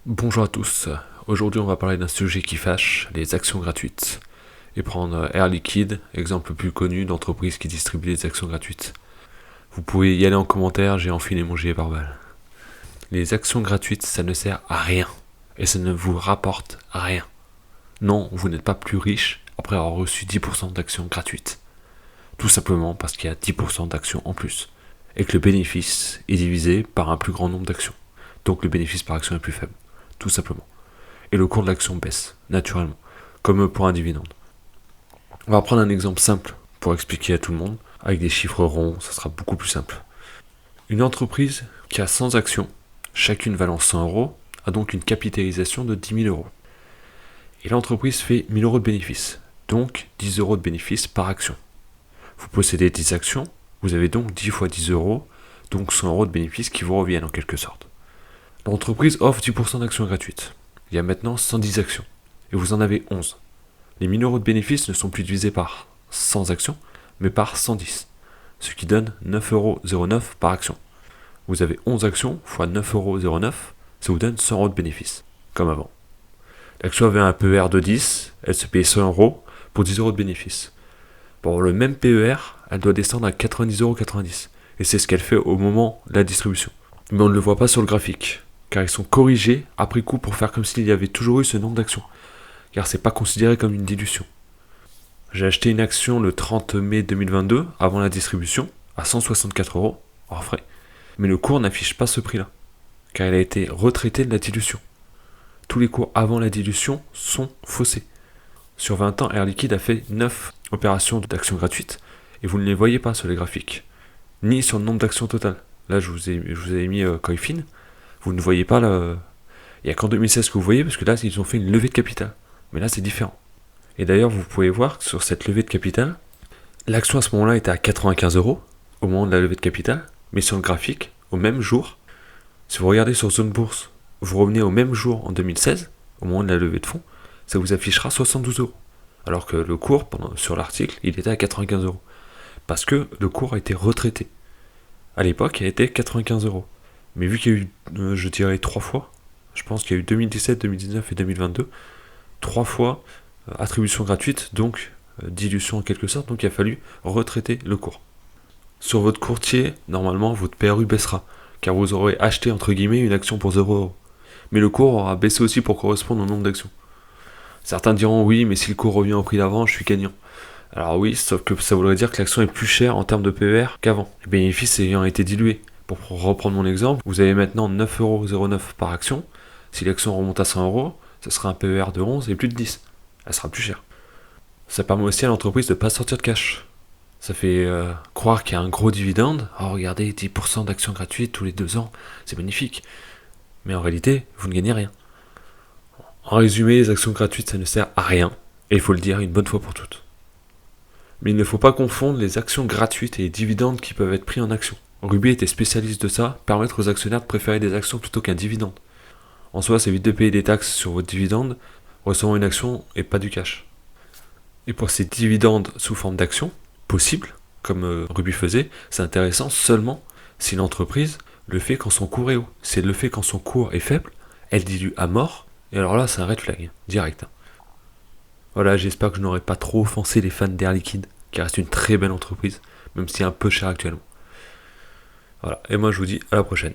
Bonjour à tous, aujourd'hui on va parler d'un sujet qui fâche, les actions gratuites, et prendre Air Liquide, exemple le plus connu d'entreprise qui distribue des actions gratuites. Vous pouvez y aller en commentaire, j'ai enfilé mon gilet pare-balles. Les actions gratuites, ça ne sert à rien, et ça ne vous rapporte rien. Non, vous n'êtes pas plus riche après avoir reçu 10% d'actions gratuites. Tout simplement parce qu'il y a 10% d'actions en plus, et que le bénéfice est divisé par un plus grand nombre d'actions. Donc le bénéfice par action est plus faible, tout simplement. Et le cours de l'action baisse, naturellement, comme pour un dividende. On va prendre un exemple simple pour expliquer à tout le monde, avec des chiffres ronds, ça sera beaucoup plus simple. Une entreprise qui a 100 actions, chacune valant 100 euros, a donc une capitalisation de 10 000 euros. Et l'entreprise fait 1 000 euros de bénéfice, donc 10 euros de bénéfice par action. Vous possédez 10 actions, vous avez donc 10 fois 10 euros, donc 100 euros de bénéfice qui vous reviennent en quelque sorte. L'entreprise offre 10% d'actions gratuites. Il y a maintenant 110 actions, et vous en avez 11. Les 1 000 euros de bénéfices ne sont plus divisés par 100 actions, mais par 110, ce qui donne 9,09 euros par action. Vous avez 11 actions fois 9,09 euros, ça vous donne 100 euros de bénéfices, comme avant. L'action avait un PER de 10, elle se paye 100 euros pour 10 euros de bénéfices. Pour le même PER, elle doit descendre à 90,90 euros, et c'est ce qu'elle fait au moment de la distribution. Mais on ne le voit pas sur le graphique, car ils sont corrigés après coup pour faire comme s'il y avait toujours eu ce nombre d'actions, car c'est pas considéré comme une dilution. J'ai acheté une action le 30 mai 2022, avant la distribution, à 164 euros, hors frais, mais le cours n'affiche pas ce prix-là, car il a été retraité de la dilution. Tous les cours avant la dilution sont faussés. Sur 20 ans, Air Liquide a fait 9 opérations d'actions gratuites, et vous ne les voyez pas sur les graphiques, ni sur le nombre d'actions totales. Là, je vous ai mis Coifin. Vous ne voyez pas là. Il n'y a qu'en 2016 que vous voyez, parce que là, ils ont fait une levée de capital. Mais là, c'est différent. Et d'ailleurs, vous pouvez voir que sur cette levée de capital, l'action à ce moment-là était à 95 euros, au moment de la levée de capital, mais sur le graphique, au même jour, si vous regardez sur Zone Bourse, vous revenez au même jour en 2016, au moment de la levée de fonds, ça vous affichera 72 euros. Alors que le cours, sur l'article, il était à 95 euros. Parce que le cours a été retraité. À l'époque, il était 95 euros. Mais vu qu'il y a eu, je dirais, 3 fois, je pense qu'il y a eu 2017, 2019 et 2022, 3 fois attribution gratuite, donc dilution en quelque sorte, donc il a fallu retraiter le cours. Sur votre courtier, normalement, votre PRU baissera, car vous aurez acheté, entre guillemets, une action pour 0 euros. Mais le cours aura baissé aussi pour correspondre au nombre d'actions. Certains diront oui, mais si le cours revient au prix d'avant, je suis gagnant. Alors oui, sauf que ça voudrait dire que l'action est plus chère en termes de PER qu'avant, les bénéfices ayant été dilués. Pour reprendre mon exemple, vous avez maintenant 9,09 euros par action. Si l'action remonte à 100 euros, ce sera un PER de 11 et plus de 10. Elle sera plus chère. Ça permet aussi à l'entreprise de ne pas sortir de cash. Ça fait croire qu'il y a un gros dividende. Oh, regardez, 10% d'actions gratuites tous les 2 ans, c'est magnifique. Mais en réalité, vous ne gagnez rien. En résumé, les actions gratuites, ça ne sert à rien. Et il faut le dire une bonne fois pour toutes. Mais il ne faut pas confondre les actions gratuites et les dividendes qui peuvent être pris en actions. Ruby était spécialiste de ça, permettre aux actionnaires de préférer des actions plutôt qu'un dividende. En soi, ça évite de payer des taxes sur votre dividende, recevant une action et pas du cash. Et pour ces dividendes sous forme d'actions, possibles, comme Ruby faisait, c'est intéressant seulement si l'entreprise le fait quand son cours est haut. Si elle le fait quand son cours est faible, elle dilue à mort, et alors là, c'est un red flag, direct. Voilà, j'espère que je n'aurai pas trop offensé les fans d'Air Liquide, qui reste une très belle entreprise, même si un peu cher actuellement. Voilà, et moi je vous dis à la prochaine.